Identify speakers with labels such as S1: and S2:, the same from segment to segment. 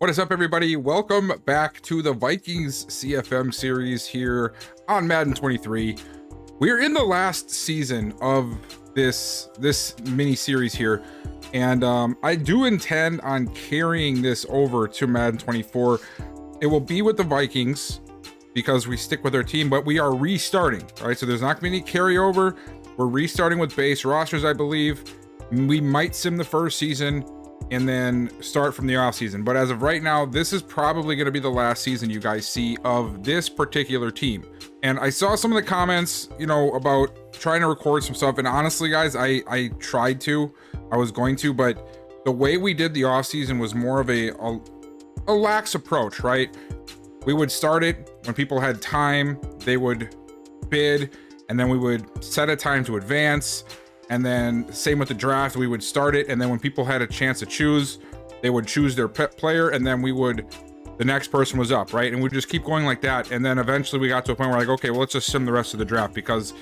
S1: What is up, everybody? Welcome back to the Vikings CFM series here on Madden 23. We're in the last season of this mini series here, and I do intend on carrying this over to Madden 24. It will be with the Vikings because we stick with our team, but we are restarting, right? So there's not going to be any carryover. We're restarting with base rosters, I believe. We might sim the first season and then start from the off season, but as of right now, this is probably going to be the last season you guys see of this particular team. And I saw some of the comments, about trying to record some stuff, and honestly, guys, I tried to. I was going to, but the way we did the off season was more of a lax approach, right? We would start it when people had time. They would bid, and then we would set a time to advance. And then same with the draft, we would start it, and then when people had a chance to choose, they would choose their player, and then the next person was up, right? And we'd just keep going like that. And then eventually we got to a point where like, okay, well, let's just sim the rest of the draft because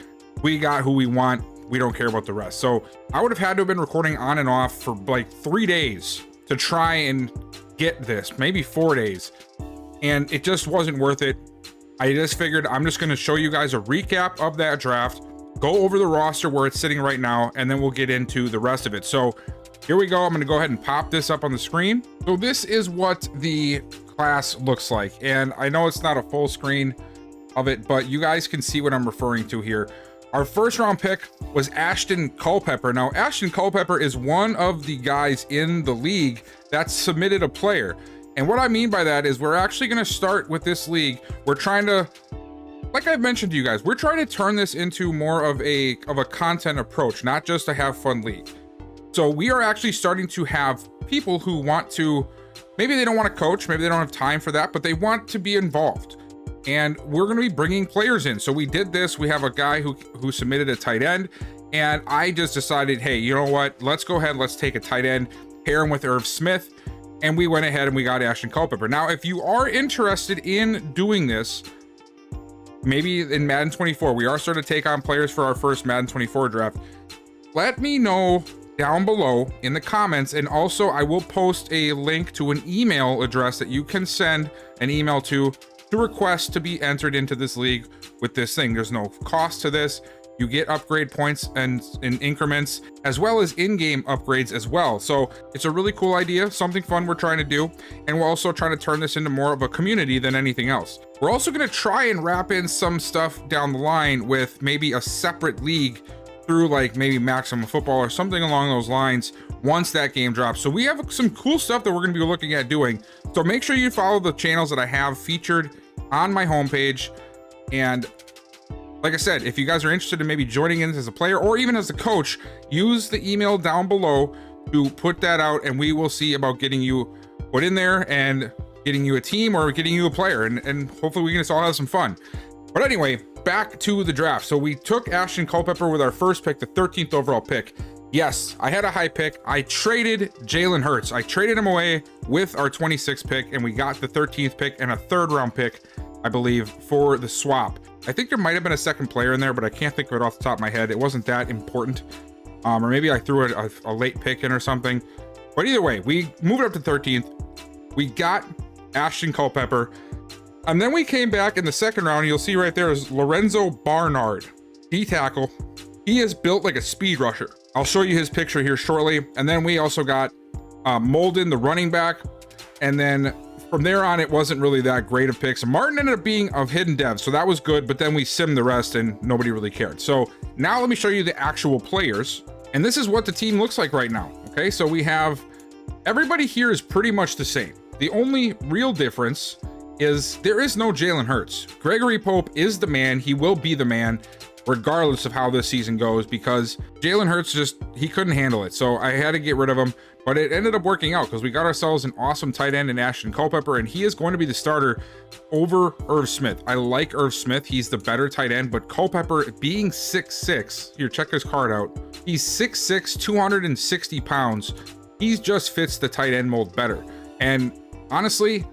S1: we got who we want. We don't care about the rest. So I would have had to have been recording on and off for like 3 days to try and get this, maybe 4 days. And it just wasn't worth it. I just figured I'm just going to show you guys a recap of that draft, go over the roster where it's sitting right now, and then we'll get into the rest of it. So here we go. I'm going to go ahead and pop this up on the screen. So this is what the class looks like. And I know it's not a full screen of it, but you guys can see what I'm referring to here. Our first round pick was Ashton Culpepper. Now, Ashton Culpepper is one of the guys in the league that submitted a player. And what I mean by that is we're actually going to start with this league. We're trying to, like I've mentioned to you guys, we're trying to turn this into more of a content approach, not just a have fun league. So we are actually starting to have people who want to, maybe they don't want to coach, maybe they don't have time for that, but they want to be involved. And we're going to be bringing players in. So we did this. We have a guy who submitted a tight end, and I just decided, hey, you know what? Let's go ahead. Let's take a tight end, pair him with Irv Smith. And we went ahead and we got Ashton Culpepper. Now, if you are interested in doing this, maybe in Madden 24, we are starting to take on players for our first Madden 24 draft. Let me know down below in the comments. And also I will post a link to an email address that you can send an email to request to be entered into this league with this thing. There's no cost to this. You get upgrade points and in increments, as well as in-game upgrades as well. So it's a really cool idea, something fun we're trying to do. And we're also trying to turn this into more of a community than anything else. We're also going to try and wrap in some stuff down the line with maybe a separate league through like maybe Maximum Football or something along those lines once that game drops. So we have some cool stuff that we're going to be looking at doing. So make sure you follow the channels that I have featured on my homepage. And like I said, if you guys are interested in maybe joining in as a player or even as a coach, use the email down below to put that out, and we will see about getting you put in there and getting you a team or getting you a player, and hopefully we can just all have some fun. But anyway, back to the draft. So we took Ashton Culpepper with our first pick, the 13th overall pick. Yes, I had a high pick. I traded Jalen Hurts. I traded him away with our 26th pick, and we got the 13th pick and a 3rd round pick, I believe, for the swap. I think there might have been a second player in there, but I can't think of it off the top of my head. It wasn't that important. Or maybe I threw a late pick in or something. But either way, we moved up to 13th. We got Ashton Culpepper. And then we came back in the second round. You'll see right there is Lorenzo Barnard, D-tackle. He is built like a speed rusher. I'll show you his picture here shortly. And then we also got Molden, the running back. And then from there on, it wasn't really that great of picks. Martin ended up being of hidden dev, so that was good, but then we simmed the rest and nobody really cared. So now let me show you the actual players. And this is what the team looks like right now. Okay, so we have, everybody here is pretty much the same. The only real difference is there is no Jalen Hurts. Gregory Pope is the man. He will be the man regardless of how this season goes, because Jalen Hurts he couldn't handle it. So I had to get rid of him, but it ended up working out because we got ourselves an awesome tight end in Ashton Culpepper, and he is going to be the starter over Irv Smith. I like Irv Smith. He's the better tight end, but Culpepper being 6'6", here, check his card out. He's 6'6", 260 pounds. He just fits the tight end mold better. And honestly,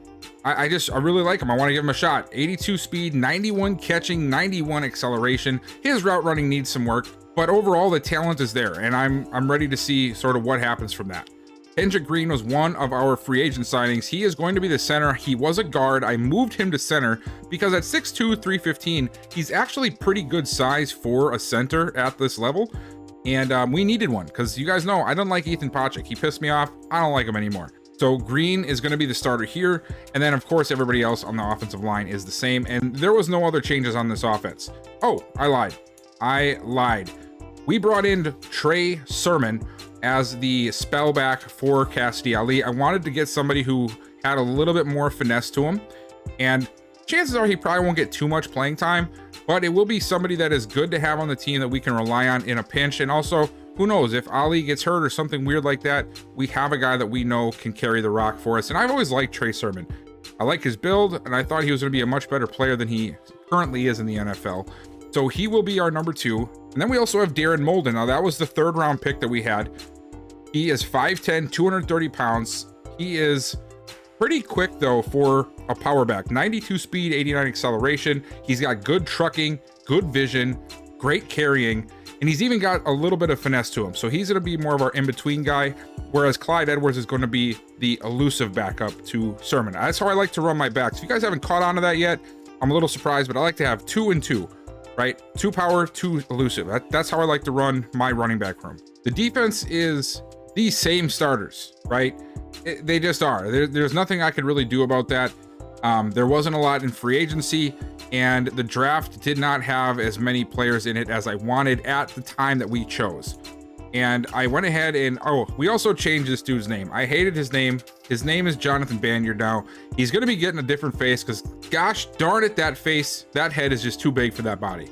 S1: I really like him. I want to give him a shot. 82 speed, 91 catching, 91 acceleration. His route running needs some work, but overall the talent is there, and I'm ready to see sort of what happens from that. Kendrick Green was one of our free agent signings. He is going to be the center. He was a guard. I moved him to center because at 6'2", 315, he's actually pretty good size for a center at this level. And we needed one because you guys know I don't like Ethan Pachick. He pissed me off. I don't like him anymore. So Green is going to be the starter here. And then, of course, everybody else on the offensive line is the same. And there was no other changes on this offense. Oh, I lied. We brought in Trey Sermon as the spellback for Cassidy Ali. I wanted to get somebody who had a little bit more finesse to him. And chances are he probably won't get too much playing time, but it will be somebody that is good to have on the team that we can rely on in a pinch. And also, who knows, if Ali gets hurt or something weird like that, we have a guy that we know can carry the rock for us. And I've always liked Trey Sermon. I like his build, and I thought he was going to be a much better player than he currently is in the NFL. So he will be our number 2. And then we also have Darren Molden. Now, that was the 3rd round pick that we had. He is 5'10", 230 pounds. He is pretty quick, though, for a power back. 92 speed, 89 acceleration. He's got good trucking, good vision, great carrying, and he's even got a little bit of finesse to him. So he's going to be more of our in-between guy, whereas Clyde Edwards is going to be the elusive backup to Sermon. That's how I like to run my backs. If you guys haven't caught on to that yet, I'm a little surprised, but I like to have 2 and 2. Right? 2 power, 2 elusive. That's how I like to run my running back room. The defense is the same starters, right? They just are. There's nothing I could really do about that. There wasn't a lot in free agency, and the draft did not have as many players in it as I wanted at the time that we chose. And I went ahead and, we also changed this dude's name. I hated his name. His name is Jonathan Banyard now. He's going to be getting a different face because, gosh darn it, that head is just too big for that body.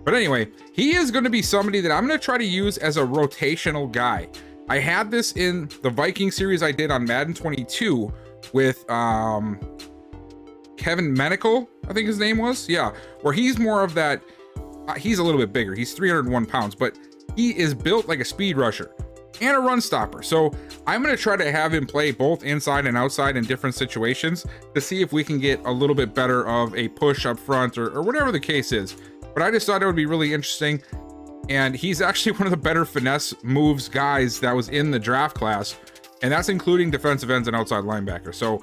S1: But anyway, he is going to be somebody that I'm going to try to use as a rotational guy. I had this in the Viking series I did on Madden 22 with Kevin Menical, I think his name was. Yeah, where he's more of that. He's a little bit bigger. He's 301 pounds, but he is built like a speed rusher and a run stopper. So I'm going to try to have him play both inside and outside in different situations to see if we can get a little bit better of a push up front or whatever the case is. But I just thought it would be really interesting. And he's actually one of the better finesse moves guys that was in the draft class. And that's including defensive ends and outside linebackers. So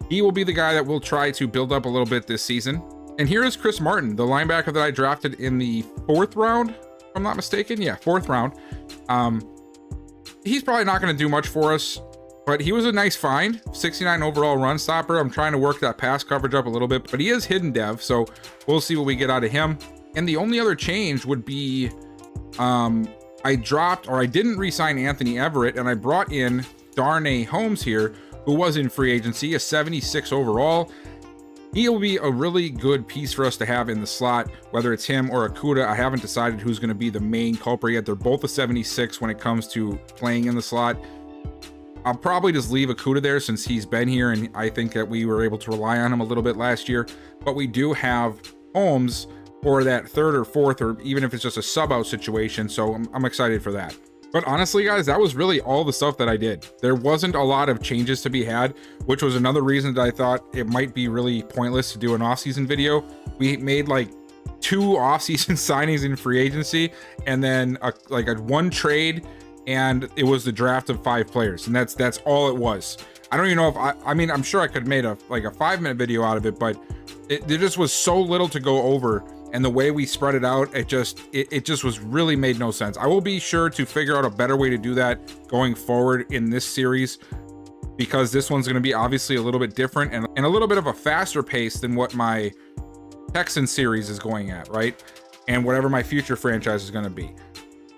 S1: he will be the guy that we'll try to build up a little bit this season. And here is Chris Martin, the linebacker that I drafted in the 4th round. If I'm not mistaken. Yeah, 4th round. He's probably not going to do much for us, but he was a nice find. 69 overall run stopper. I'm trying to work that pass coverage up a little bit, but he is hidden dev, so we'll see what we get out of him. And the only other change would be I didn't re-sign Anthony Everett, and I brought in Darnay Holmes here, who was in free agency, a 76 overall. He'll be a really good piece for us to have in the slot, whether it's him or Akuda. I haven't decided who's going to be the main culprit yet. They're both a 76 when it comes to playing in the slot. I'll probably just leave Akuda there since he's been here, and I think that we were able to rely on him a little bit last year. But we do have Holmes for that 3rd or 4th, or even if it's just a sub-out situation, so I'm excited for that. But honestly, guys, that was really all the stuff that I did. There wasn't a lot of changes to be had, which was another reason that I thought it might be really pointless to do an off-season video. We made like 2 off-season signings in free agency, and then a 1 trade, and it was the draft of 5 players, and that's all it was. I don't even know if I mean, I'm sure I could have made a 5-minute video out of it, but there just was so little to go over. And the way we spread it out, it just was really made no sense. I will be sure to figure out a better way to do that going forward in this series, because this one's going to be obviously a little bit different and a little bit of a faster pace than what my Texan series is going at, right? And whatever my future franchise is going to be.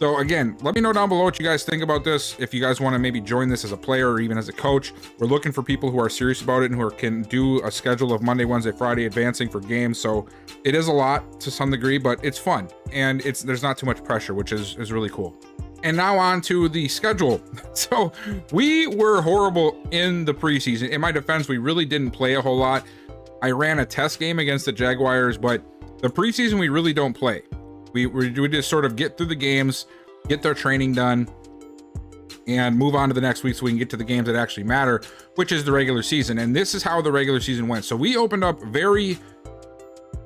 S1: So again, let me know down below what you guys think about this. If you guys want to maybe join this as a player or even as a coach, we're looking for people who are serious about it and who can do a schedule of Monday, Wednesday, Friday advancing for games. So it is a lot to some degree, but it's fun and there's not too much pressure, which is really cool. And now on to the schedule. So we were horrible in the preseason. In my defense, we really didn't play a whole lot. I ran a test game against the Jaguars, but the preseason we really don't play. We just sort of get through the games, get their training done, and move on to the next week so we can get to the games that actually matter, which is the regular season. And this is how the regular season went. So we opened up very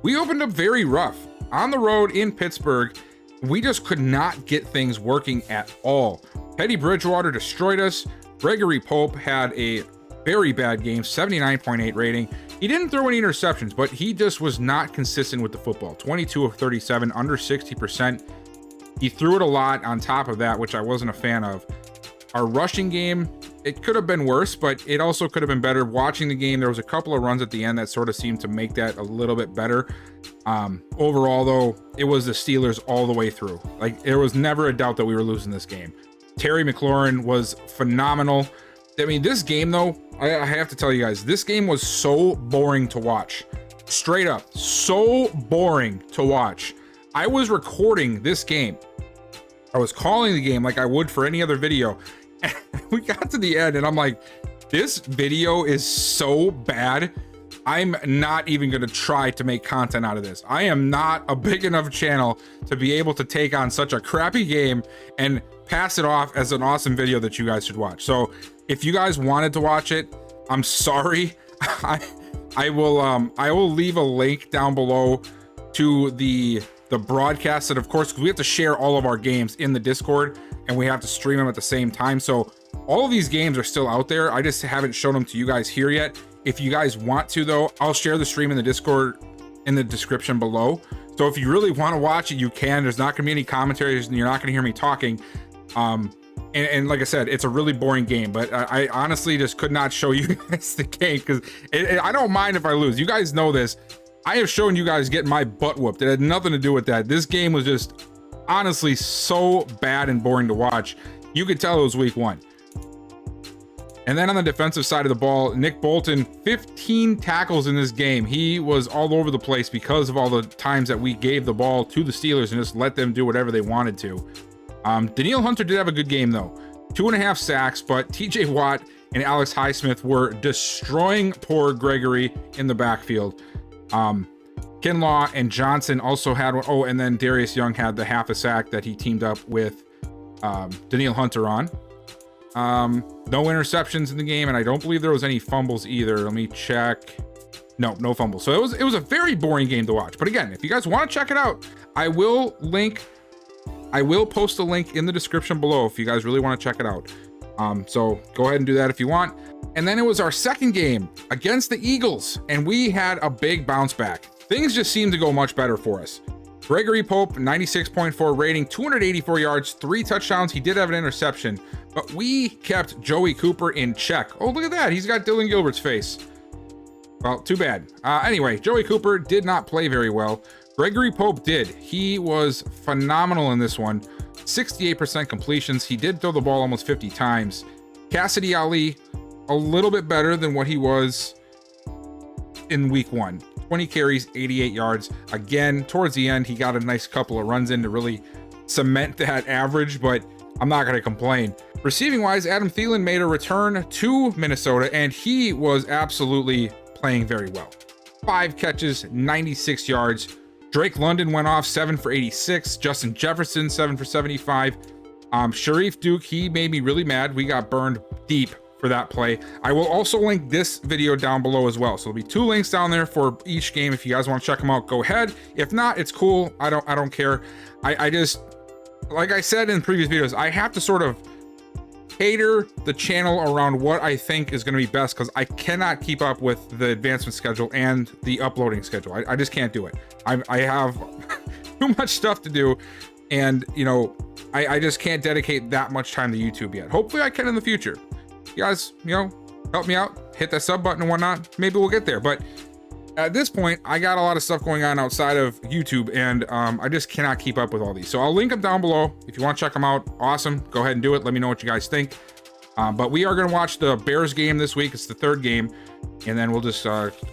S1: rough on the road in Pittsburgh. We just could not get things working at all. Teddy Bridgewater destroyed us. Gregory Pope had a very bad game, 79.8 rating. He didn't throw any interceptions, but he just was not consistent with the football. 22 of 37, under 60%. He threw it a lot on top of that, which I wasn't a fan of. Our rushing game, it could have been worse, but it also could have been better. Watching the game, there was a couple of runs at the end that sort of seemed to make that a little bit better. Overall, though, it was the Steelers all the way through. Like, there was never a doubt that we were losing this game. Terry McLaurin was phenomenal. I mean, this game, though, I have to tell you guys, this game was so boring to watch. Straight up, so boring to watch. I was recording this game. I was calling the game like I would for any other video. And we got to the end, and I'm like, this video is so bad. I'm not even going to try to make content out of this. I am not a big enough channel to be able to take on such a crappy game and pass it off as an awesome video that you guys should watch. So if you guys wanted to watch it, I'm sorry. I will leave a link down below to the broadcast, and of course, because we have to share all of our games in the Discord and we have to stream them at the same time. So all of these games are still out there. I just haven't shown them to you guys here yet. If you guys want to, though, I'll share the stream in the Discord in the description below. So if you really want to watch it, you can. There's not going to be any commentaries and you're not going to hear me talking. And like I said, it's a really boring game, but I honestly just could not show you guys the game because I don't mind if I lose. You guys know this. I have shown you guys getting my butt whooped. It had nothing to do with that. This game was just honestly so bad and boring to watch. You could tell it was week 1. And then on the defensive side of the ball, Nick Bolton, 15 tackles in this game. He was all over the place because of all the times that we gave the ball to the Steelers and just let them do whatever they wanted to. Danielle Hunter did have a good game, though. 2.5 sacks, but TJ Watt and Alex Highsmith were destroying poor Gregory in the backfield. Kinlaw and Johnson also had one. Oh, and then Darius Young had the half a sack that he teamed up with Danielle Hunter on. No interceptions in the game, and I don't believe there was any fumbles either. Let me check. No fumbles. So it was a very boring game to watch. But again, if you guys want to check it out, I will post a link in the description below if you guys really want to check it out. So go ahead and do that if you want. And then it was our second game against the Eagles, and we had a big bounce back. Things just seemed to go much better for us. Gregory Pope, 96.4 rating, 284 yards, 3 touchdowns. He did have an interception, but we kept Joey Cooper in check. Oh, look at that. He's got Dylan Gilbert's face. Well, too bad. Anyway, Joey Cooper did not play very well. Gregory Pope did. He was phenomenal in this one. 68% completions. He did throw the ball almost 50 times. Cassidy Ali, a little bit better than what he was in week 1. 20 carries, 88 yards. Again, towards the end, he got a nice couple of runs in to really cement that average, but I'm not going to complain. Receiving wise, Adam Thielen made a return to Minnesota, and he was absolutely playing very well. 5 catches, 96 yards. Drake London went off 7 for 86. Justin Jefferson, 7 for 75. Sharif Duke, he made me really mad. We got burned deep for that play. I will also link this video down below as well. So there'll be 2 links down there for each game. If you guys want to check them out, go ahead. If not, it's cool. I don't care. I just, like I said in previous videos, I have to sort of cater the channel around what I think is going to be best, because I cannot keep up with the advancement schedule and the uploading schedule. I just can't do it. I have too much stuff to do, and you know, I just can't dedicate that much time to YouTube yet. Hopefully I can in the future. You guys, you know, help me out, hit that sub button and whatnot. Maybe we'll get there. But at this point, I got a lot of stuff going on outside of YouTube, and I just cannot keep up with all these. So I'll link them down below. If you want to check them out, awesome. Go ahead and do it. Let me know what you guys think. But we are going to watch the Bears game this week. It's the 3rd game. And then we'll just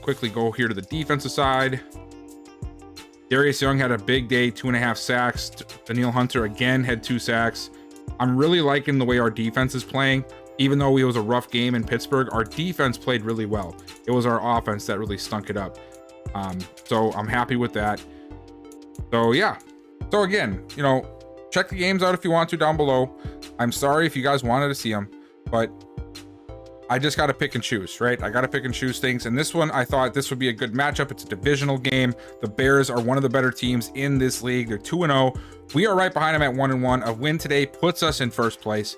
S1: quickly go here to the defensive side. Darius Young had a big day, 2.5 sacks. Danielle Hunter again had 2 sacks. I'm really liking the way our defense is playing. Even though it was a rough game in Pittsburgh, our defense played really well. It was our offense that really stunk it up. So I'm happy with that. So yeah. So again, you know, check the games out if you want to down below. I'm sorry if you guys wanted to see them, but I just got to pick and choose, right? I got to pick and choose things. And this one, I thought this would be a good matchup. It's a divisional game. The Bears are one of the better teams in this league. They're 2-0. We are right behind them at 1-1. A win today puts us in first place.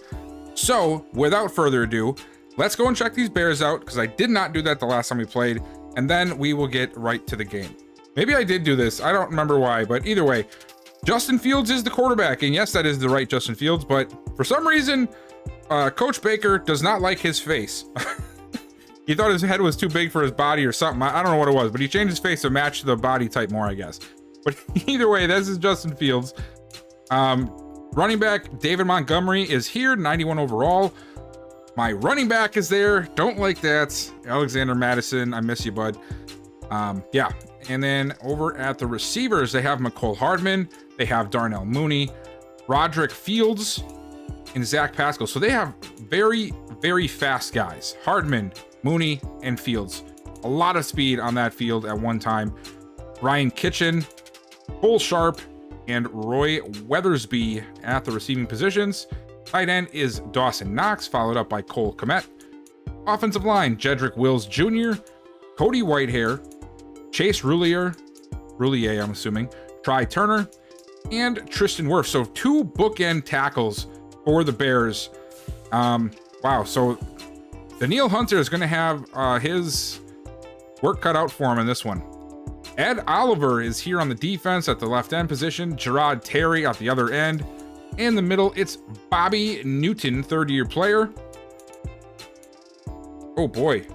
S1: So without further ado, let's go and check these Bears out, because I did not do that the last time we played, and then we will get right to the game. Maybe I did do this. I don't remember why, but either way, Justin Fields is the quarterback, and yes, that is the right Justin Fields, but for some reason, Coach Baker does not like his face. He thought his head was too big for his body or something. I don't know what it was, but he changed his face to match the body type more, I guess. But either way, this is Justin Fields. Running back David Montgomery is here, 91 overall. My running back is there. Don't like that. Alexander Madison, I miss you, bud. Yeah. And then over at the receivers, they have McCole Hardman. They have Darnell Mooney, Roderick Fields, and Zach Pascal. So they have very, very fast guys. Hardman, Mooney, and Fields. A lot of speed on that field at one time. Ryan Kitchen, Cole Sharp, and Roy Weathersby at the receiving positions. Tight end is Dawson Knox, followed up by Cole Kmet. Offensive line, Jedrick Wills Jr., Cody Whitehair, Chase Roulier, I'm assuming, Try Turner, and Tristan Wirfs. So 2 bookend tackles for the Bears. Wow, so Danielle Hunter is going to have his work cut out for him in this one. Ed Oliver is here on the defense at the left end position. Gerard Terry at the other end. In the middle, it's Bobby Newton, third-year player. Oh boy,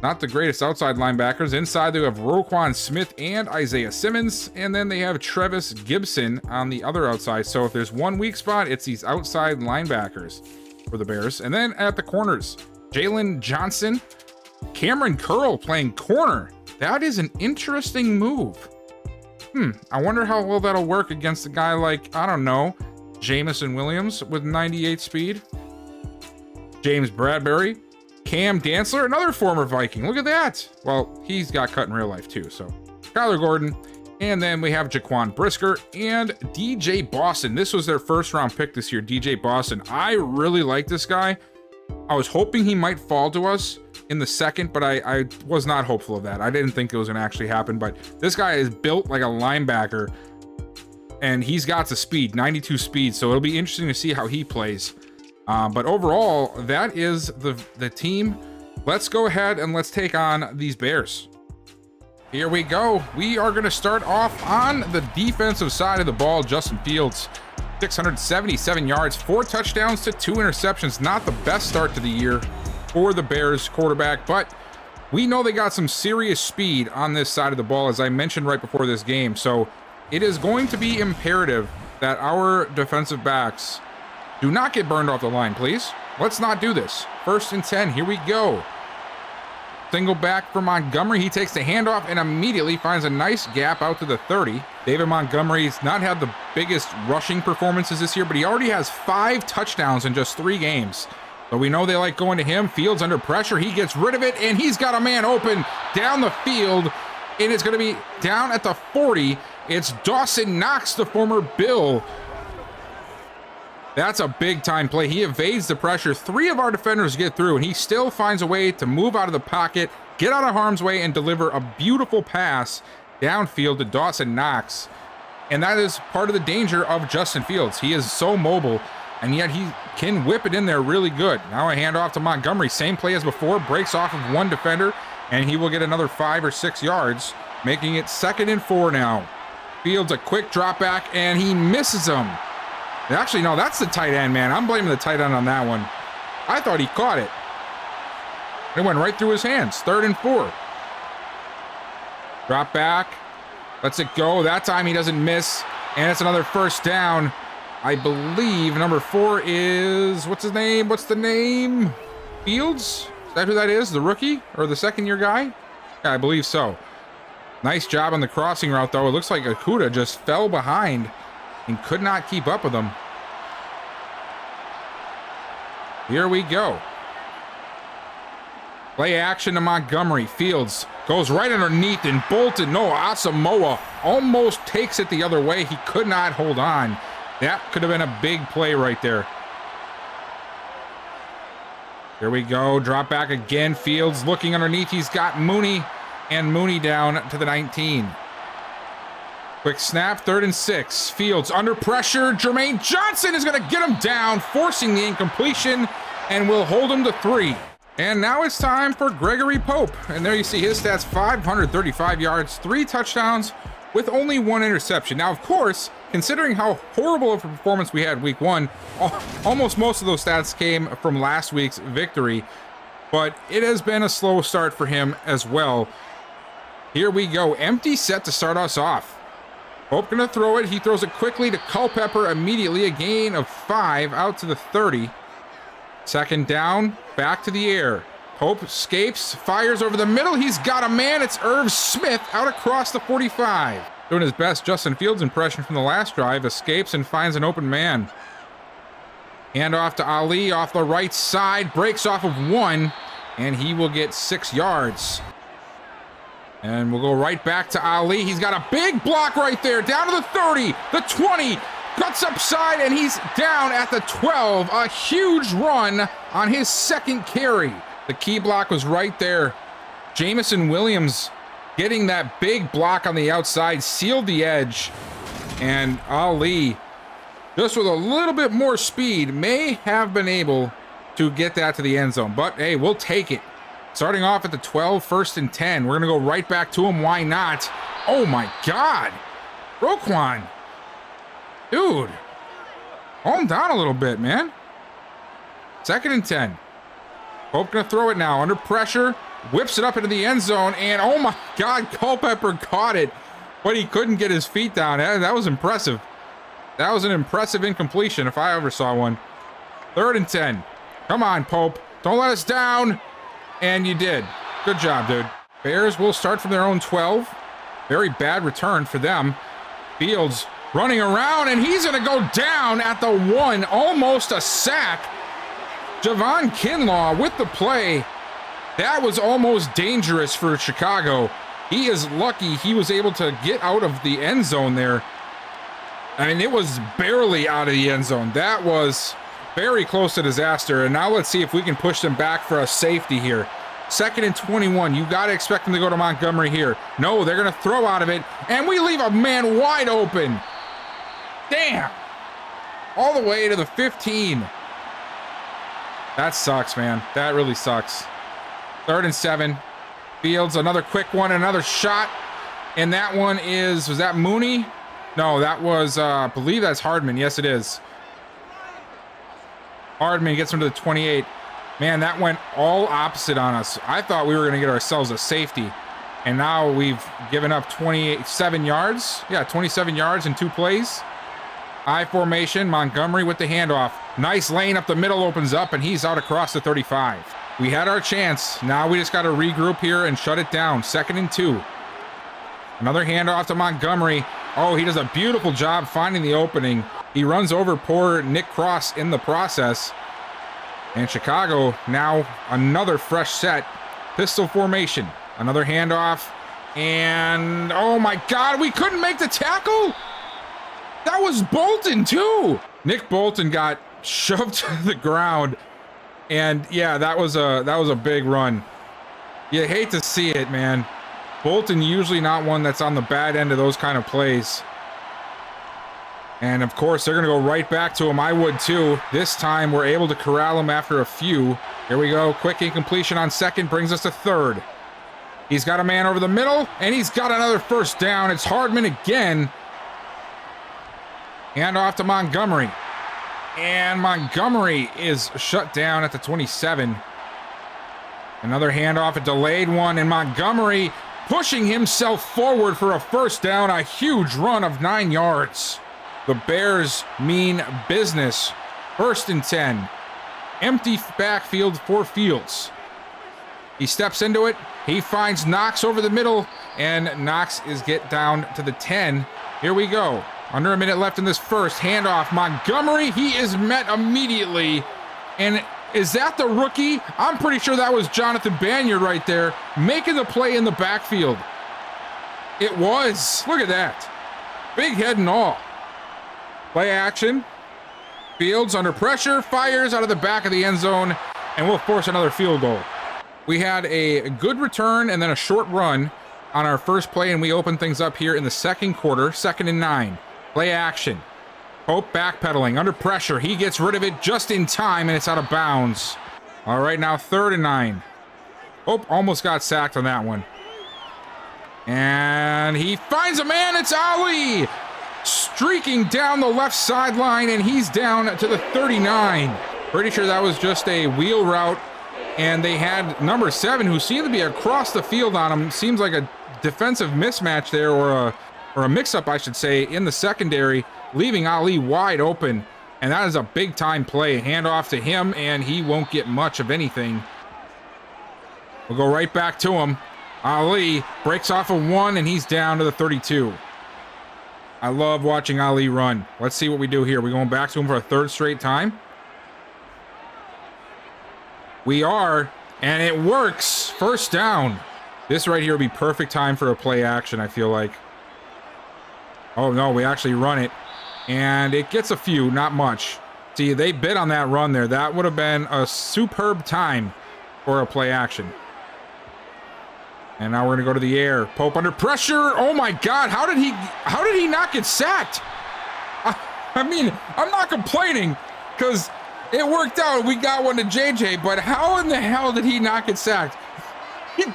S1: not the greatest outside linebackers. Inside, they have Roquan Smith and Isaiah Simmons. And then they have Trevis Gibson on the other outside. So if there's one weak spot, it's these outside linebackers for the Bears. And then at the corners, Jalen Johnson, Cameron Curl playing corner. That is an interesting move. I wonder how well that'll work against a guy like, I don't know, Jamison Williams with 98 speed. James Bradbury, Cam Dantzler, another former Viking. Look at that. Well, he's got cut in real life too. So Kyler Gordon. And then we have Jaquan Brisker and DJ Boston. This was their first round pick this year, DJ Boston. I really like this guy. I was hoping he might fall to us in the second, but I was not hopeful of that. I didn't think it was going to actually happen, but this guy is built like a linebacker, and he's got the speed, 92 speed, so it'll be interesting to see how he plays. But overall, that is the team. Let's go ahead and let's take on these Bears. Here we go. We are going to start off on the defensive side of the ball. Justin Fields, 677 yards, 4 touchdowns to 2 interceptions. Not the best start to the year for the Bears quarterback, but we know they got some serious speed on this side of the ball, as I mentioned right before this game. So it is going to be imperative that our defensive backs do not get burned off the line, please. Let's not do this. 1st and 10, here we go. Single back for Montgomery. He takes the handoff and immediately finds a nice gap out to the 30. David Montgomery's not had the biggest rushing performances this year, but he already has 5 touchdowns in just 3 games. So we know they like going to him. Fields under pressure. He gets rid of it, and he's got a man open down the field, and it's going to be down at the 40. It's Dawson Knox, the former Bill. That's a big-time play. He evades the pressure. 3 of our defenders get through, and he still finds a way to move out of the pocket, get out of harm's way, and deliver a beautiful pass downfield to Dawson Knox. And that is part of the danger of Justin Fields. He is so mobile, and yet he can whip it in there really good. Now a handoff to Montgomery. Same play as before. Breaks off of 1 defender, and he will get another 5 or 6 yards, making it 2nd and 4 now. Fields a quick drop back, and he misses him. Actually, no, that's the tight end, man. I'm blaming the tight end on that one. I thought he caught it. It went right through his hands. 3rd and 4. Drop back. Lets it go. That time he doesn't miss. And it's another 1st down. I believe number 4 is, what's his name? What's the name? Fields? Is that who that is? The rookie? Or the 2nd-year guy? Yeah, I believe so. Nice job on the crossing route, though. It looks like Akuda just fell behind and could not keep up with him. Here we go. Play action to Montgomery. Fields goes right underneath, and Bolton, no, Asamoah almost takes it the other way. He could not hold on. That could have been a big play right there. Here we go. Drop back again. Fields looking underneath. He's got Mooney, and Mooney down to the 19. Quick snap, 3rd and 6. Fields under pressure. Jermaine Johnson is going to get him down, forcing the incompletion, and will hold him to 3. And now it's time for Gregory Pope. And there you see his stats, 535 yards, 3 touchdowns with only 1 interception. Now, of course, considering how horrible of a performance we had week 1, almost most of those stats came from last week's victory, but it has been a slow start for him as well. Here we go, empty set to start us off. Pope gonna throw it. He throws it quickly to Culpepper immediately. A gain of 5 out to the 30. 2nd down, back to the air. Pope escapes, fires over the middle. He's got a man. It's Irv Smith out across the 45. Doing his best Justin Fields impression from the last drive. Escapes and finds an open man. Hand off to Ali off the right side. Breaks off of 1, and he will get 6 yards. And we'll go right back to Ali. He's got a big block right there. Down to the 30, the 20. Cuts upside, and he's down at the 12. A huge run on his 2nd carry. The key block was right there. Jamison Williams getting that big block on the outside, sealed the edge. And Ali, just with a little bit more speed, may have been able to get that to the end zone. But, hey, we'll take it. Starting off at the 12, 1st and 10. We're going to go right back to him. Why not? Oh, my God. Roquan. Dude. Calm down a little bit, man. 2nd and 10. Pope going to throw it now. Under pressure. Whips it up into the end zone. And, oh, my God, Culpepper caught it. But he couldn't get his feet down. That was impressive. That was an impressive incompletion if I ever saw one. 3rd and 10. Come on, Pope. Don't let us down. And you did. Good job, dude. Bears will start from their own 12. Very bad return for them. Fields running around, and he's going to go down at the 1. Almost a sack. Javon Kinlaw with the play. That was almost dangerous for Chicago. He is lucky he was able to get out of the end zone there. I mean, it was barely out of the end zone. That was very close to disaster. And now let's see if we can push them back for a safety here. 2nd and 21. You got to expect them to go to Montgomery here. No, they're going to throw out of it. And we leave a man wide open. Damn. All the way to the 15. That sucks, man. That really sucks. 3rd and 7. Fields, another quick one, another shot. And that one was that Mooney? No, that was, I believe that's Hardman. Yes, it is. Hardman gets him to the 28. Man, that went all opposite on us. I thought we were going to get ourselves a safety. And now we've given up 27 yards. Yeah, 27 yards in 2 plays. I formation, Montgomery with the handoff. Nice lane up the middle, opens up, and he's out across the 35. We had our chance. Now we just got to regroup here and shut it down. 2nd and 2. Another handoff to Montgomery. Oh, he does a beautiful job finding the opening. He runs over poor Nick Cross in the process. And Chicago now another fresh set. Pistol formation. Another handoff. And oh my God, we couldn't make the tackle? That was Bolton too. Nick Bolton got shoved to the ground. And yeah, that was a big run. You hate to see it, man. Bolton usually not one that's on the bad end of those kind of plays. And of course, they're going to go right back to him. I would too. This time, we're able to corral him after a few. Here we go. Quick incompletion on 2nd brings us to 3rd. He's got a man over the middle, and he's got another 1st down. It's Hardman again. Hand off to Montgomery. And Montgomery is shut down at the 27. Another handoff, a delayed one, and Montgomery pushing himself forward for a 1st down. A huge run of 9 yards. The Bears mean business. 1st and 10. Empty backfield for Fields. He steps into it. He finds Knox over the middle, and Knox is get down to the 10. Here we go. Under a minute left in this 1st. Handoff. Montgomery, he is met immediately. And is that the rookie? I'm pretty sure that was Jonathan Banyard right there, making the play in the backfield. It was. Look at that. Big head and all. Play action. Fields under pressure, fires out of the back of the end zone, and we'll force another field goal. We had a good return and then a short run. on our first play, and we open things up here in the second quarter, 2nd and 9. Play action. Pope backpedaling under pressure. He gets rid of it just in time, and it's out of bounds. All right, now 3rd and 9. Pope almost got sacked on that one. And he finds a man. It's Ali streaking down the left sideline, and he's down to the 39. Pretty sure that was just a wheel route, and they had number 7, who seemed to be across the field on him. Seems like a defensive mismatch there, or a mix-up, I should say, in the secondary, leaving Ali wide open. And that is a big-time play. Handoff to him, and he won't get much of anything. We'll go right back to him. Ali breaks off a 1, and he's down to the 32. I love watching Ali run. Let's see what we do here. We're going back to him for a 3rd straight time. We are, and it works. 1st down. This right here will be perfect time for a play action, I feel like. Oh, no, we actually run it. And it gets a few, not much. See, they bit on that run there. That would have been a superb time for a play action. And now we're going to go to the air. Pope under pressure. Oh, my God. How did he not get sacked? I mean, I'm not complaining because it worked out. We got one to JJ, but how in the hell did he not get sacked?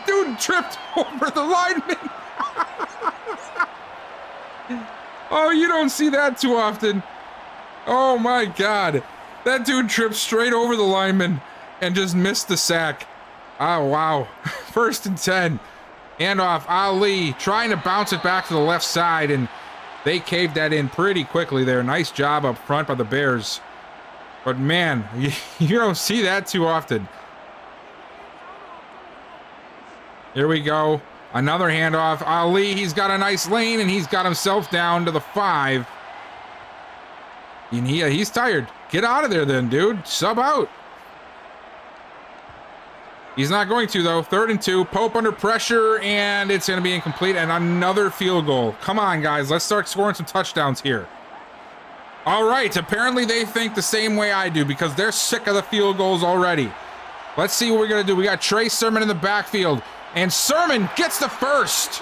S1: Dude tripped over the lineman. Oh, you don't see that too often. Oh, my God. That dude tripped straight over the lineman and just missed the sack. Oh, wow. 1st and 10. Handoff, Ali trying to bounce it back to the left side, and they caved that in pretty quickly there. Nice job up front by the Bears. But, man, you don't see that too often. Here we go. Another handoff. Ali, he's got a nice lane, and he's got himself down to the 5. And he's tired. Get out of there then, dude. Sub out. He's not going to, though. 3rd and 2. Pope under pressure, and it's going to be incomplete. And another field goal. Come on, guys. Let's start scoring some touchdowns here. All right. Apparently, they think the same way I do because they're sick of the field goals already. Let's see what we're going to do. We got Trey Sermon in the backfield. And Sermon gets the 1st.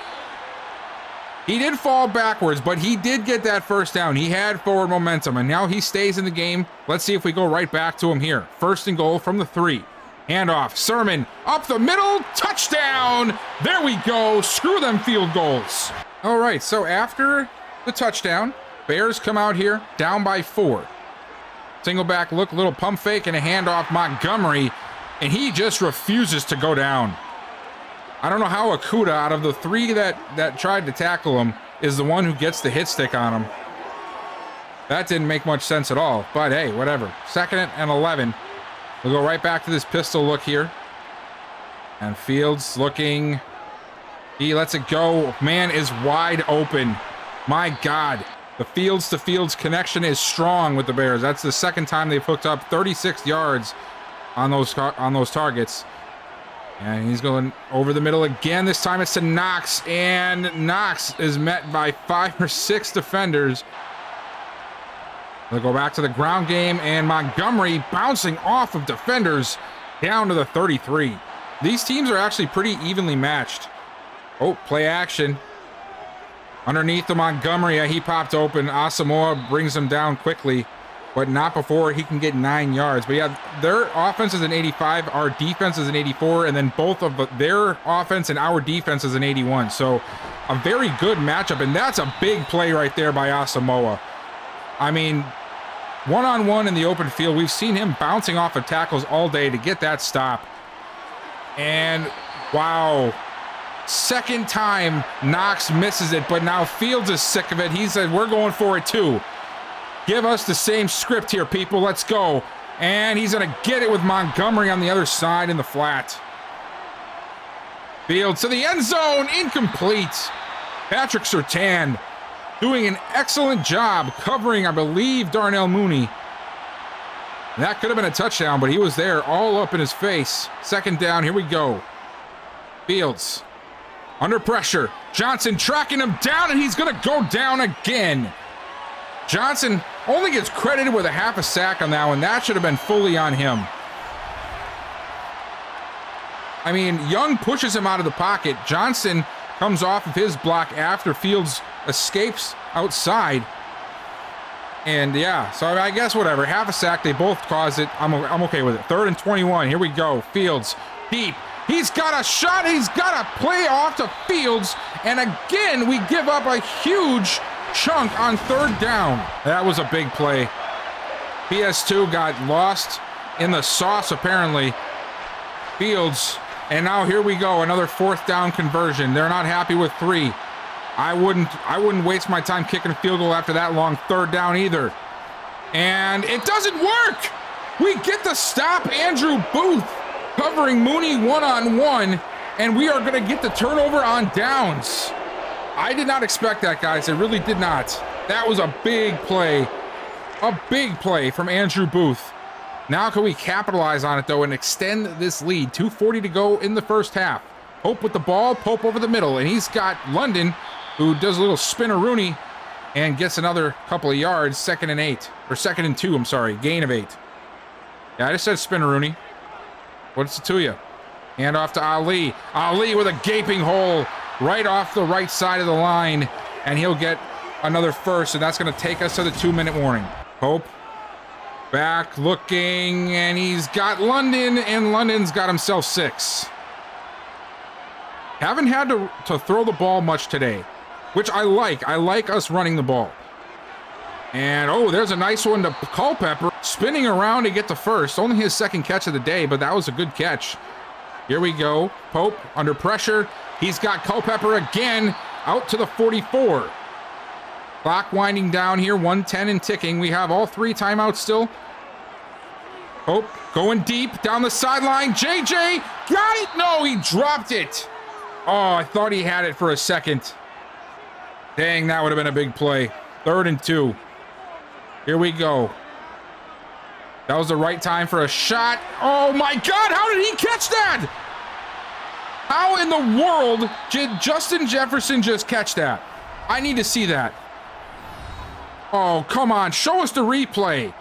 S1: He did fall backwards, but he did get that 1st down. He had forward momentum, and now he stays in the game. Let's see if we go right back to him here. 1st and goal from the 3. Handoff. Sermon up the middle. Touchdown. There we go. Screw them field goals. All right, so after the touchdown, Bears come out here down by 4. Single back look, little pump fake, and a handoff Montgomery, and he just refuses to go down. I don't know how Okuda, out of the 3 that tried to tackle him, is the one who gets the hit stick on him. That didn't make much sense at all, but hey, whatever. 2nd and 11. We'll go right back to this pistol look here. And Fields looking. He lets it go. Man is wide open. My God. The Fields to Fields connection is strong with the Bears. That's the 2nd time they've hooked up 36 yards on those targets. And he's going over the middle again. This time it's to Knox, and Knox is met by 5 or 6 defenders. They'll go back to the ground game, and Montgomery bouncing off of defenders down to the 33. These teams are actually pretty evenly matched. Oh, play action. Underneath the Montgomery, he popped open. Asamoah brings him down quickly, but not before he can get 9 yards. But yeah, their offense is an 85, our defense is an 84, and then both of their offense and our defense is an 81. So a very good matchup, and that's a big play right there by Asamoah. I mean, one-on-one in the open field, we've seen him bouncing off of tackles all day to get that stop. And wow, 2nd time Knox misses it, but now Fields is sick of it. He said, we're going for it too. Give us the same script here, people. Let's go. And he's going to get it with Montgomery on the other side in the flat. Fields to the end zone. Incomplete. Patrick Surtain doing an excellent job covering, I believe, Darnell Mooney. That could have been a touchdown, but he was there all up in his face. 2nd down. Here we go. Fields under pressure. Johnson tracking him down, and he's going to go down again. Johnson only gets credited with a half a sack on that one. That should have been fully on him. I mean, Young pushes him out of the pocket. Johnson comes off of his block after Fields escapes outside. And yeah, so I guess whatever. Half a sack, they both caused it. I'm okay with it. 3rd and 21. Here we go. Fields deep. He's got a shot. He's got a play off to Fields. And again, we give up a huge chunk on 3rd down. That was a big play. PS2 got lost in the sauce, apparently. Fields. And now here we go. Another 4th down conversion. They're not happy with 3. I wouldn't waste my time kicking a field goal after that long 3rd down either. And it doesn't work. We get the stop. Andrew Booth covering Mooney one-on-one, and we are going to get the turnover on downs. I did not expect that, guys. I really did not. That was a big play. A big play from Andrew Booth. Now can we capitalize on it, though, and extend this lead? 2:40 to go in the first half. Pope with the ball. Pope over the middle, and he's got London, who does a little spin-a-rooney and gets another couple of yards. 2nd and 8. Or 2nd and 2, I'm sorry. Gain of 8. Yeah, I just said spin-a-rooney. What's it to you? Hand off to Ali. Ali with a gaping hole right off the right side of the line. And he'll get another first, and that's going to take us to the 2-minute warning. Pope back looking, and he's got London, and London's got himself 6. Haven't had to throw the ball much today, which I like. I like us running the ball. And, oh, there's a nice one to Culpepper, spinning around to get the first. Only his 2nd catch of the day, but that was a good catch. Here we go. Pope under pressure. He's got Culpepper again out to the 44. Clock winding down here, 1:10 and ticking. We have all 3 timeouts still. Pope going deep down the sideline. JJ got it. No, he dropped it. Oh, I thought he had it for a second. Dang, that would have been a big play. 3rd and 2. Here we go. That was the right time for a shot. Oh my God, how did he catch that? How in the world did Justin Jefferson just catch that? I need to see that. Oh, come on, show us the replay.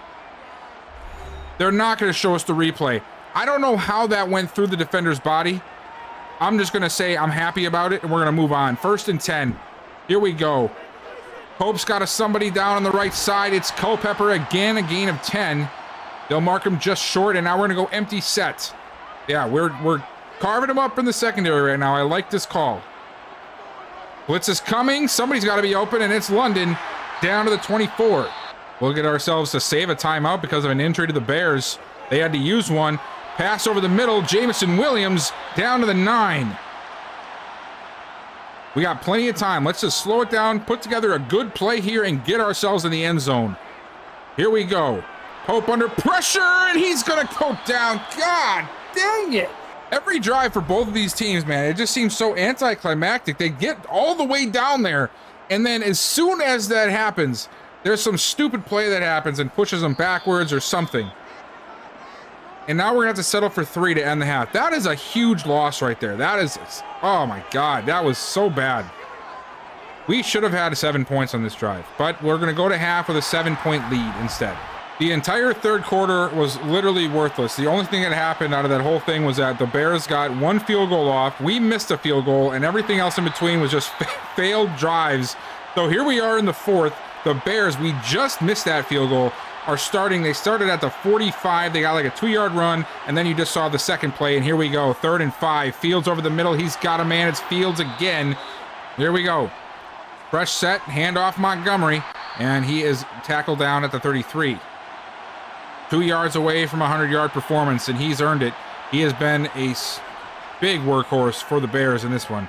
S1: They're not going to show us the replay. I don't know how that went through the defender's body. I'm just going to say I'm happy about it, and we're going to move on. 1st and 10. Here we go. Pope's got somebody down on the right side. It's Culpepper again, a gain of 10. They'll mark him just short, and now we're going to go empty set. Yeah, we're carving him up in the secondary right now. I like this call. Blitz is coming. Somebody's got to be open, and it's London down to the 24. We'll get ourselves to save a timeout because of an injury to the Bears. They had to use one. Pass over the middle. Jamison Williams down to the 9. We got plenty of time. Let's just slow it down, put together a good play here, and get ourselves in the end zone. Here we go. Pope under pressure, and he's going to go down. God dang it. Every drive for both of these teams, man, it just seems so anticlimactic. They get all the way down there, and then as soon as that happens, there's some stupid play that happens and pushes them backwards or something. And now we're going to have to settle for 3 to end the half. That is a huge loss right there. That is, oh my God, that was so bad. We should have had 7 points on this drive, but we're going to go to half with a 7-point lead instead. The entire 3rd quarter was literally worthless. The only thing that happened out of that whole thing was that the Bears got 1 field goal off. We missed a field goal, and everything else in between was just failed drives. So here we are in the 4th. The Bears, we just missed that field goal, are starting. They started at the 45. They got like a 2-yard run, and then you just saw the second play, and here we go. 3rd and 5. Fields over the middle. He's got a man. It's Fields again. Here we go. Fresh set, handoff Montgomery, and he is tackled down at the 33. 2 yards away from a 100-yard performance, and he's earned it. He has been a big workhorse for the Bears in this one.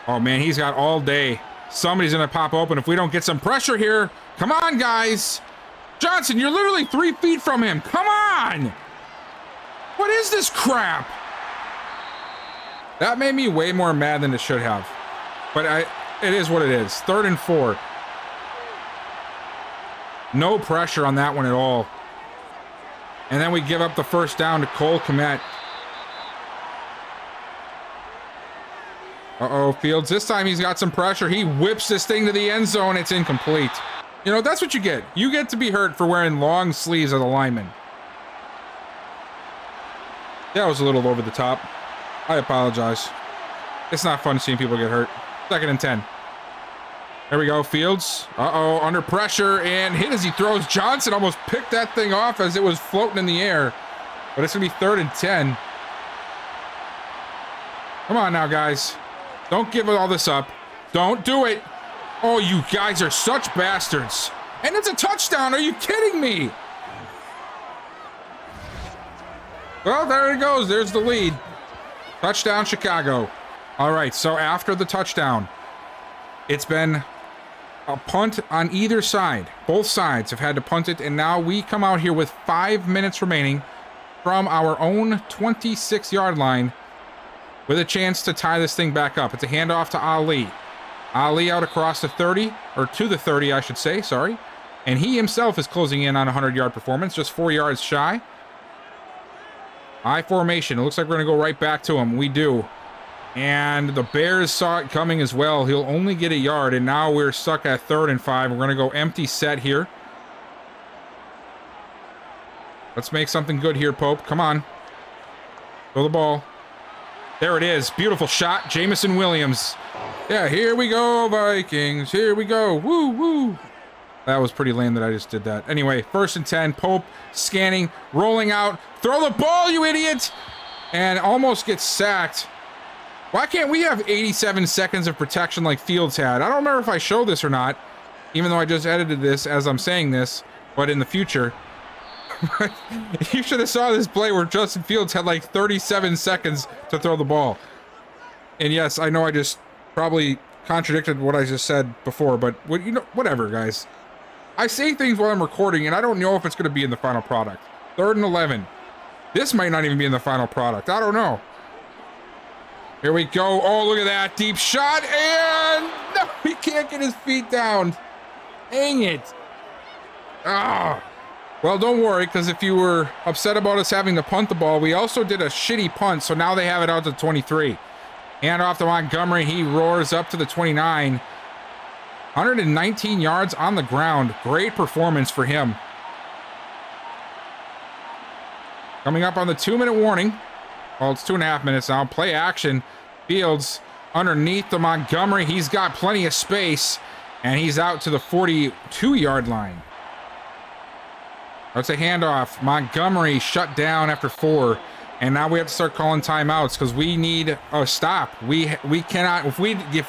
S1: Oh, man, he's got all day. Somebody's going to pop open if we don't get some pressure here. Come on, guys. Johnson, you're literally 3 feet from him. Come on. What is this crap? That made me way more mad than it should have. But it is what it is. 3rd and 4. No pressure on that one at all. And then we give up the first down to Cole Kmet. Uh-oh, Fields. This time he's got some pressure. He whips this thing to the end zone. It's incomplete. You know, that's what you get. You get to be hurt for wearing long sleeves as a lineman. That was a little over the top. I apologize. It's not fun seeing people get hurt. 2nd and 10. There we go, Fields. Uh-oh, under pressure, and hit as he throws. Johnson almost picked that thing off as it was floating in the air. But it's going to be 3rd and 10. Come on now, guys. Don't give all this up. Don't do it. Oh, you guys are such bastards. And it's a touchdown. Are you kidding me? Well, there it goes. There's the lead. Touchdown, Chicago. All right, so after the touchdown, it's been a punt on either side. Both sides have had to punt it, and now we come out here with 5 minutes remaining from our own 26-yard line with a chance to tie this thing back up. It's a handoff to Ali. Ali out across the 30, or to the 30, I should say, sorry. And he himself is closing in on a 100-yard performance, just 4 yards shy. I formation. It looks like we're going to go right back to him. We do. And the Bears saw it coming as well. He'll only get a yard, and now we're stuck at 3rd and 5. We're going to go empty set here. Let's make something good here, Pope. Come on. Throw the ball. There it is. Beautiful shot. Jamison Williams. Yeah, here we go, Vikings. Here we go. Woo, woo. That was pretty lame that I just did that. Anyway, 1st and 10. Pope scanning, rolling out. Throw the ball, you idiot! And almost gets sacked. Why can't we have 87 seconds of protection like Fields had? I don't remember if I showed this or not, even though I just edited this as I'm saying this, but in the future. You should have saw this play where Justin Fields had like 37 seconds to throw the ball. And yes, I know I just probably contradicted what I just said before, but you know, whatever, guys. I say things while I'm recording, and I don't know if it's going to be in the final product. 3rd and 11. This might not even be in the final product. I don't know. Here we go. Oh, look at that. Deep shot. And no, he can't get his feet down. Dang it. Ah. Well, don't worry, because if you were upset about us having to punt the ball, we also did a shitty punt, so now they have it out to 23. Hand off to Montgomery. He roars up to the 29. 119 yards on the ground. Great performance for him. Coming up on the 2-minute warning. Well, it's 2.5 minutes now. Play action. Fields underneath the Montgomery. He's got plenty of space, and he's out to the 42-yard line. That's a handoff. Montgomery shut down after 4, and now we have to start calling timeouts because we need a stop. We cannot, if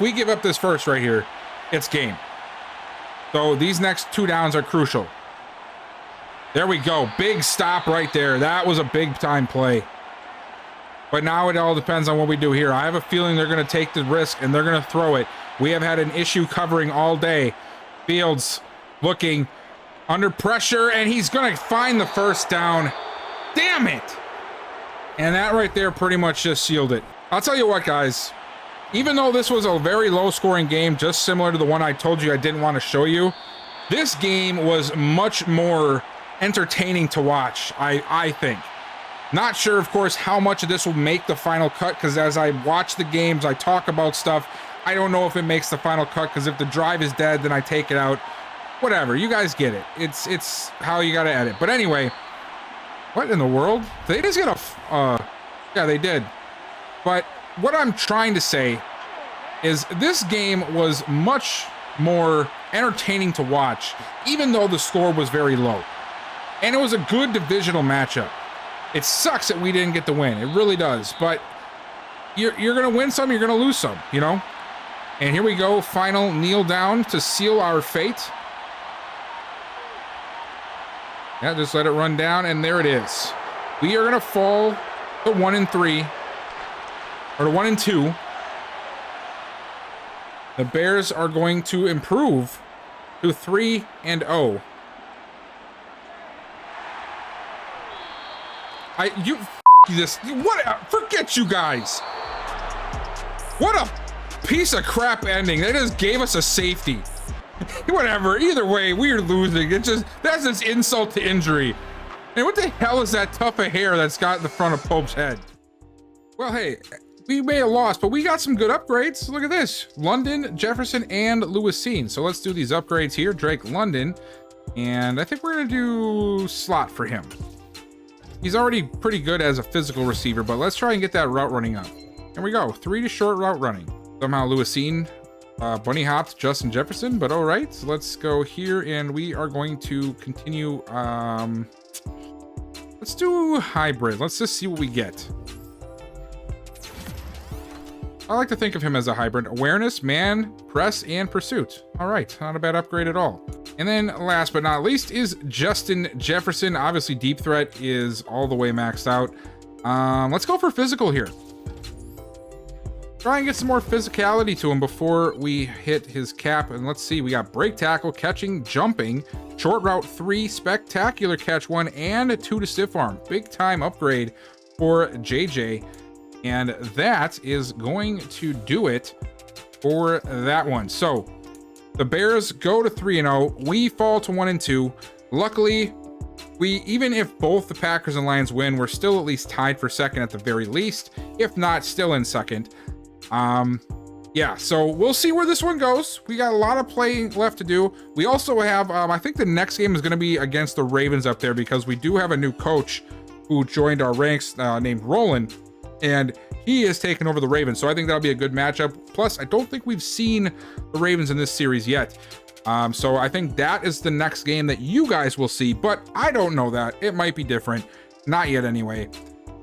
S1: we give up this first right here, it's game. So these next 2 downs are crucial. There we go. Big stop right there. That was a big time play. But now it all depends on what we do here. I have a feeling they're going to take the risk and they're going to throw it. We have had an issue covering all day. Fields looking under pressure, and he's going to find the 1st down. Damn it. And that right there pretty much just sealed it. I'll tell you what, guys. Even though this was a very low-scoring game, just similar to the one I told you I didn't want to show you, this game was much more entertaining to watch, I think. Not sure, of course, how much of this will make the final cut, because as I watch the games, I talk about stuff. I don't know if it makes the final cut, because if the drive is dead, then I take it out. Whatever, you guys get it. It's how you gotta edit. But anyway, what in the world? They just get a... yeah, they did. But what I'm trying to say is this game was much more entertaining to watch, even though the score was very low. And it was a good divisional matchup. It sucks that we didn't get the win. It really does. But you're going to win some, you're going to lose some, you know? And here we go. Final kneel down to seal our fate. Yeah, just let it run down, and there it is. We are going to fall to 1-3, or to 1-2. The Bears are going to improve to 3-0. Forget you guys. What a piece of crap ending. They just gave us a safety. Whatever, either way, we're losing. That's just insult to injury. And what the hell is that tuft of hair that's got in the front of Pope's head? Well, hey, we may have lost, but we got some good upgrades. Look at this. London, Jefferson, and Lewisine. So let's do these upgrades here. Drake London. And I think we're going to do slot for him. He's already pretty good as a physical receiver, but let's try and get that route running up. Here we go. 3 to short route running. Somehow Lewisine bunny hopped Justin Jefferson, but all right. So let's go here, and we are going to continue. Let's do hybrid. Let's just see what we get. I like to think of him as a hybrid. Awareness, man, press, and pursuit. All right, not a bad upgrade at all. And then last but not least is Justin Jefferson. Obviously, deep threat is all the way maxed out. Let's go for physical here. Try and get some more physicality to him before we hit his cap. And let's see, we got break tackle, catching, jumping, short route 3, spectacular catch 1, and 2 to stiff arm. Big time upgrade for JJ. And that is going to do it for that one. So the Bears go to 3-0. We fall to 1-2. Luckily, even if both the Packers and Lions win, we're still at least tied for second at the very least, if not still in second. Yeah, so we'll see where this one goes. We got a lot of playing left to do. We also have, I think the next game is going to be against the Ravens up there, because we do have a new coach who joined our ranks named Roland. And he is taking over the Ravens, so I think that'll be a good matchup. Plus, I don't think we've seen the Ravens in this series yet. So I think that is the next game that you guys will see, but I don't know that. It might be different. Not yet anyway.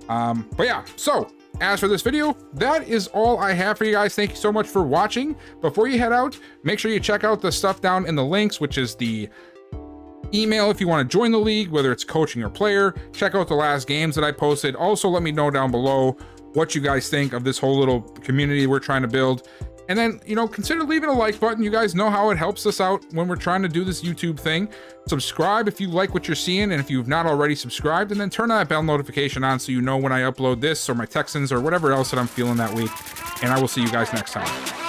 S1: But yeah, so as for this video, that is all I have for you guys. Thank you so much for watching. Before you head out, make sure you check out the stuff down in the links, which is the email if you want to join the league, whether it's coaching or player. Check out the last games that I posted. Also, let me know down below what you guys think of this whole little community we're trying to build. And then, you know, consider leaving a like button. You guys know how it helps us out when we're trying to do this YouTube thing. Subscribe if you like what you're seeing, and if you've not already subscribed, and then turn that bell notification on so you know when I upload this or my Texans or whatever else that I'm feeling that week. And I will see you guys next time.